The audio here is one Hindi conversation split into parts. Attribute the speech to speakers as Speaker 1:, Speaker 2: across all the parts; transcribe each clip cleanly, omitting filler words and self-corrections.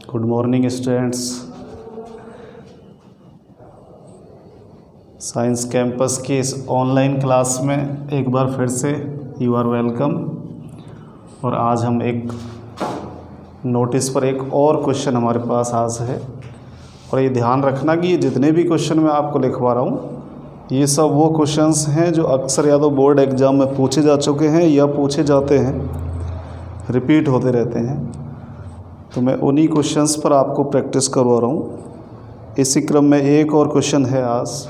Speaker 1: Good morning students. Science campus की इस ऑनलाइन क्लास में एक बार फिर से यू आर वेलकम। और आज हम एक नोटिस पर एक और क्वेश्चन हमारे पास आज है। और ये ध्यान रखना कि ये जितने भी क्वेश्चन मैं आपको लिखवा रहा हूँ ये सब वो क्वेश्चंस हैं जो अक्सर या तो बोर्ड एग्ज़ाम में पूछे जा चुके हैं या पूछे जाते हैं, रिपीट होते रहते हैं। तो मैं उन्हीं क्वेश्चंस पर आपको प्रैक्टिस करवा रहा हूँ। इसी क्रम में एक और क्वेश्चन है आज,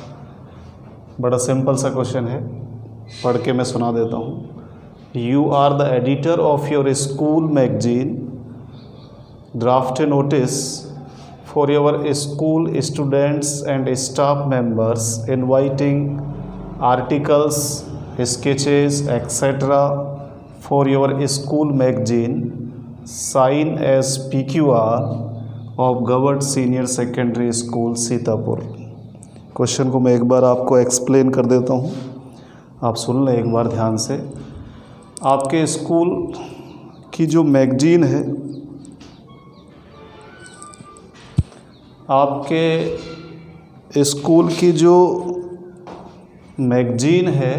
Speaker 1: बड़ा सिंपल सा क्वेश्चन है, पढ़ के मैं सुना देता हूँ। You are the editor of your school magazine, draft a notice for your school students and staff members inviting articles, sketches, etc. for your school magazine, sign as PQR of Government Senior Secondary School Sitapur. Question को मैं एक बार आपको एक्सप्लेन कर देता हूँ, आप सुन लें एक बार ध्यान से। आपके स्कूल की जो मैगजीन है, आपके स्कूल की जो मैगजीन है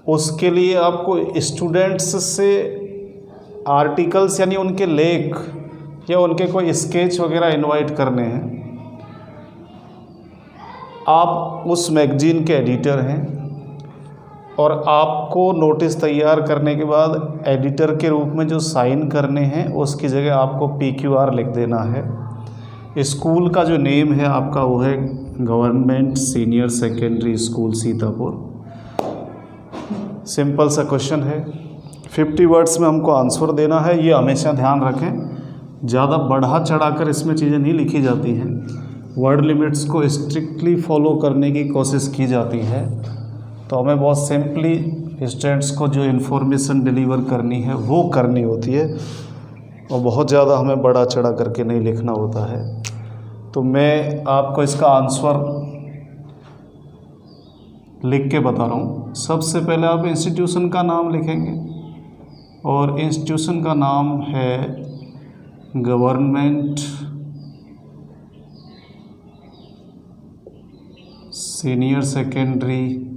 Speaker 1: उसके लिए आपको स्टूडेंट्स से आर्टिकल्स यानी उनके लेख या उनके कोई स्केच वगैरह इनवाइट करने हैं। आप उस मैगजीन के एडिटर हैं और आपको नोटिस तैयार करने के बाद एडिटर के रूप में जो साइन करने हैं उसकी जगह आपको PQR लिख देना है। स्कूल का जो नेम है आपका वो है government senior secondary school Sitapur. Simple सा क्वेश्चन है, 50 वर्ड्स में हमको आंसर देना है। ये हमेशा ध्यान रखें, ज़्यादा बढ़ा चढ़ाकर इसमें चीज़ें नहीं लिखी जाती हैं, वर्ड लिमिट्स को स्ट्रिक्टली फॉलो करने की कोशिश की जाती है। तो हमें बहुत सिंपली स्टूडेंट्स को जो इन्फॉर्मेशन डिलीवर करनी है वो करनी होती है और बहुत ज़्यादा हमें बड़ा चढ़ा करके नहीं लिखना होता है। तो मैं आपको इसका आंसर लिख के बता रहा हूँ। सबसे पहले आप इंस्टीट्यूशन का नाम लिखेंगे और इंस्टीट्यूशन का नाम है government senior secondary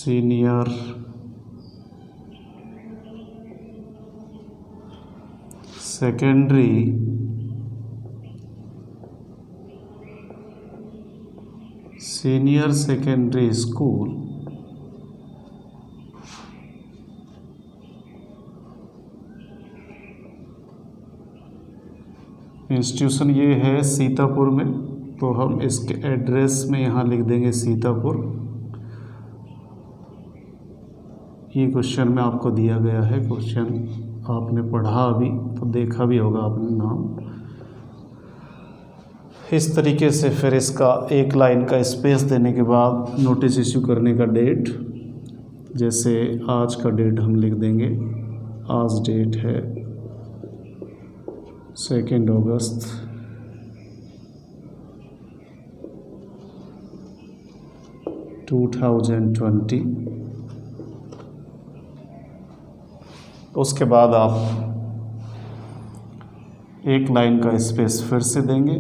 Speaker 1: senior secondary school institution ये है सीतापुर में, तो हम इसके एड्रेस में यहाँ लिख देंगे सीतापुर। ये क्वेश्चन में आपको दिया गया है, क्वेश्चन आपने पढ़ा अभी तो देखा भी होगा आपने नाम। इस तरीके से फिर इसका एक लाइन का स्पेस देने के बाद नोटिस इश्यू करने का डेट, जैसे आज का डेट हम लिख देंगे, आज डेट है 2 अगस्त 2020। उसके बाद आप एक लाइन का स्पेस फिर से देंगे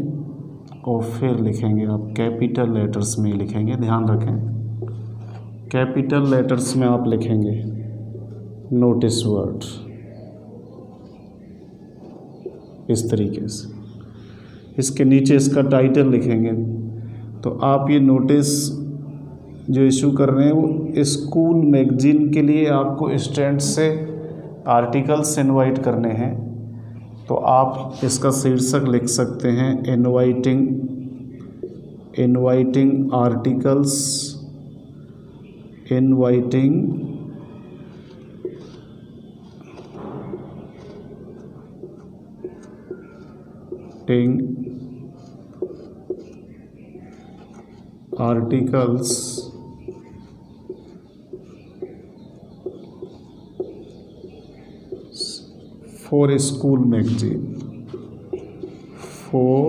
Speaker 1: और फिर लिखेंगे, आप कैपिटल लेटर्स में लिखेंगे, ध्यान रखें कैपिटल लेटर्स में आप लिखेंगे नोटिस वर्ड इस तरीके से। इसके नीचे इसका टाइटल लिखेंगे। तो आप ये नोटिस जो इशू कर रहे हैं वो स्कूल मैगजीन के लिए आपको स्टूडेंट्स से आर्टिकल्स इनवाइट करने हैं। तो आप इसका शीर्षक लिख सकते हैं inviting articles, inviting articles for a school magazine, for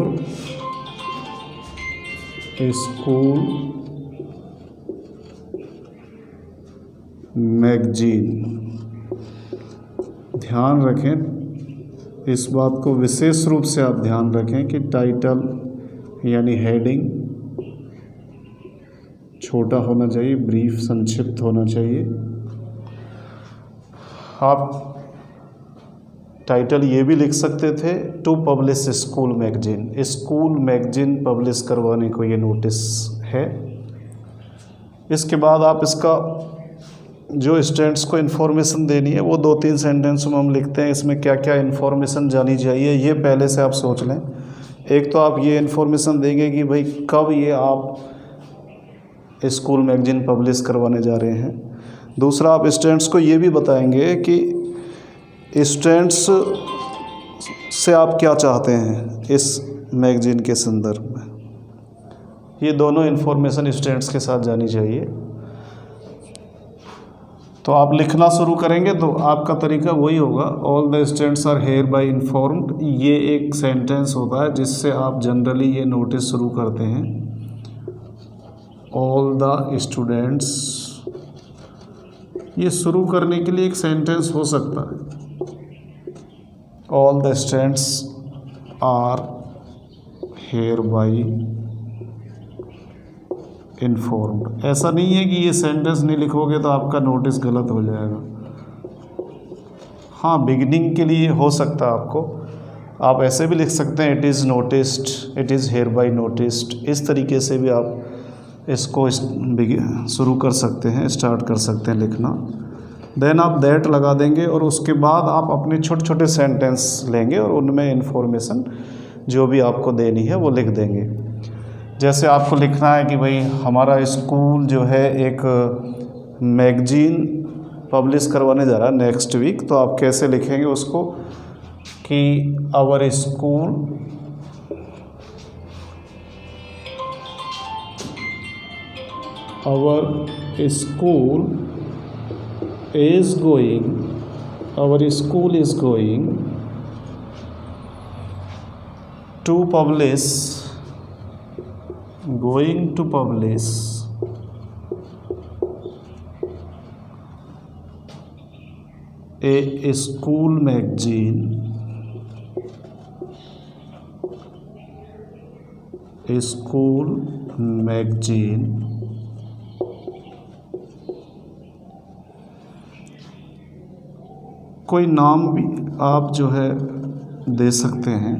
Speaker 1: a school magazine। ध्यान रखें, इस बात को विशेष रूप से आप ध्यान रखें कि टाइटल यानी हेडिंग छोटा होना चाहिए, ब्रीफ संक्षिप्त होना चाहिए। आप टाइटल ये भी लिख सकते थे, to publish school magazine, school magazine publish करवाने को ये नोटिस है। इसके बाद आप इसका जो स्टूडेंट्स को इन्फॉर्मेशन देनी है वो 2-3 सेंटेंस में हम लिखते हैं। इसमें क्या क्या इन्फॉर्मेशन जानी चाहिए ये पहले से आप सोच लें। एक तो आप ये इन्फॉर्मेशन देंगे कि भाई कब ये आप स्कूल मैगजीन पब्लिश करवाने जा रहे हैं। दूसरा, आप स्टूडेंट्स को ये भी बताएंगे कि स्टूडेंट्स से आप क्या चाहते हैं इस मैगजीन के संदर्भ में। ये दोनों इन्फॉर्मेशन स्टूडेंट्स के साथ जानी चाहिए। तो आप लिखना शुरू करेंगे तो आपका तरीका वही होगा, all the students are hereby informed. ये एक सेंटेंस होता है जिससे आप जनरली ये नोटिस शुरू करते हैं, ऑल द स्टूडेंट्स। ये शुरू करने के लिए एक सेंटेंस हो सकता है, all the students are hereby informed. ऐसा नहीं है कि ये सेंटेंस नहीं लिखोगे तो आपका नोटिस गलत हो जाएगा। हाँ, बिगिनिंग के लिए हो सकता है आपको, आप ऐसे भी लिख सकते हैं, it is noticed, it is hereby noticed. इस तरीके से भी आप इसको शुरू कर सकते हैं, स्टार्ट कर सकते हैं लिखना। देन आप दैट लगा देंगे और उसके बाद आप अपने छोटे छोटे सेंटेंस लेंगे और उनमें इन्फॉर्मेशन जो भी आपको देनी है वो लिख देंगे। जैसे आपको लिखना है कि भाई हमारा स्कूल जो है एक मैगजीन पब्लिश करवाने जा रहा है नेक्स्ट वीक, तो आप कैसे लिखेंगे उसको कि our school is going to publish a school magazine, कोई नाम भी आप जो है दे सकते हैं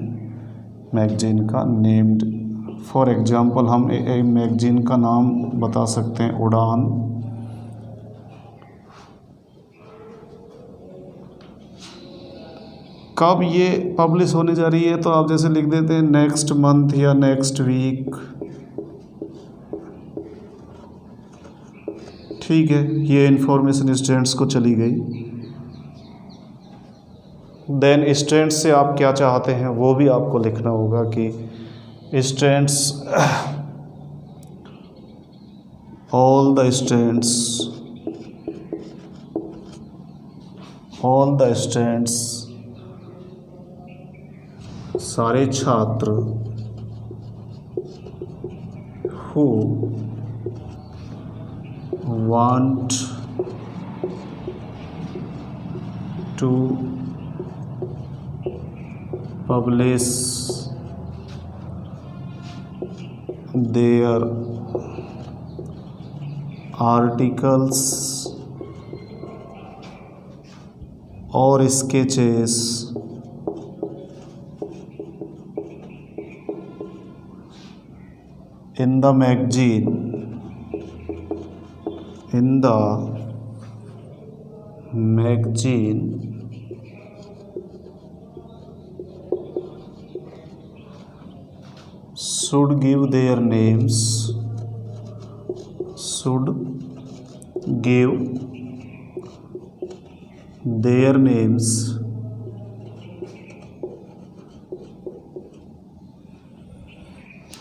Speaker 1: मैगजीन का, नेम्ड। फॉर एग्जाम्पल हम मैगजीन का नाम बता सकते हैं उड़ान। कब ये पब्लिश होने जा रही है तो आप जैसे लिख देते हैं नेक्स्ट मंथ या नेक्स्ट वीक, ठीक है। ये इन्फॉर्मेशन स्टूडेंट्स को चली गई। देन स्टूडेंट्स से आप क्या चाहते हैं वो भी आपको लिखना होगा कि स्टूडेंट्स, all the students, सारे छात्र, who want to publish their articles or sketches in the magazine should give their names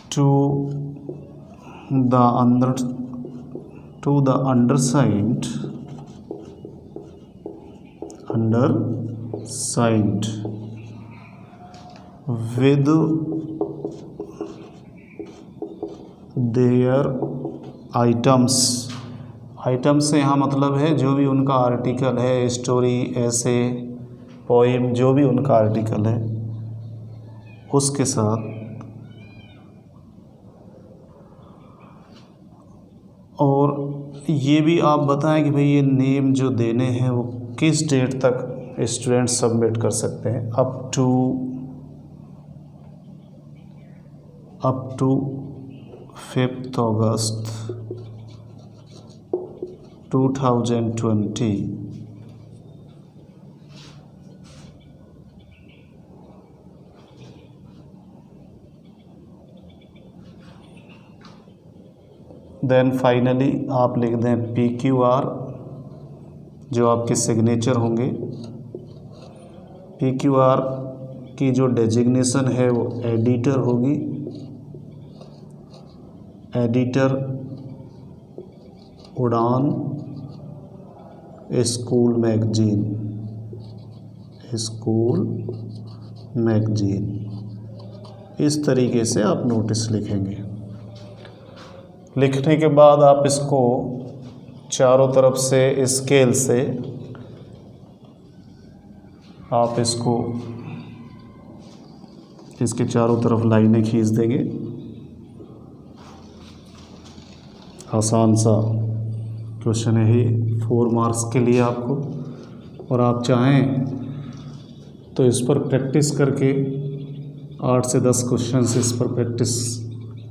Speaker 1: to the undersigned with their items से यहाँ मतलब है जो भी उनका आर्टिकल है, स्टोरी, ऐसे, पोइम जो भी उनका आर्टिकल है उसके साथ और ये भी आप बताएं कि भाई ये नेम जो देने हैं वो किस डेट तक स्टूडेंट सबमिट कर सकते हैं। Up to 5 August 2020 then finally आप लिख दें PQR जो आपके सिग्नेचर होंगे। PQR की जो डेजिग्नेशन है वो एडिटर होगी, एडिटर उड़ान स्कूल मैगजीन। इस तरीके से आप नोटिस लिखेंगे। लिखने के बाद आप इसको चारों तरफ से स्केल से आप इसके चारों तरफ लाइनें खींच देंगे। आसान सा क्वेश्चन है ये 4 मार्क्स के लिए आपको, और आप चाहें तो इस पर प्रैक्टिस करके 8 से 10 क्वेश्चन इस पर प्रैक्टिस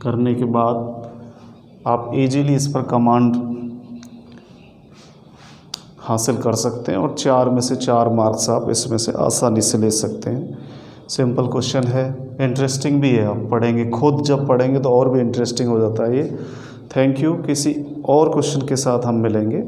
Speaker 1: करने के बाद आप इजीली इस पर कमांड हासिल कर सकते हैं और 4 में से 4 मार्क्स आप इसमें से आसानी से ले सकते हैं। सिंपल क्वेश्चन है, इंटरेस्टिंग भी है। आप पढ़ेंगे, खुद जब पढ़ेंगे तो और भी इंटरेस्टिंग हो जाता है ये। Thank you. किसी और क्वेश्चन के साथ हम मिलेंगे।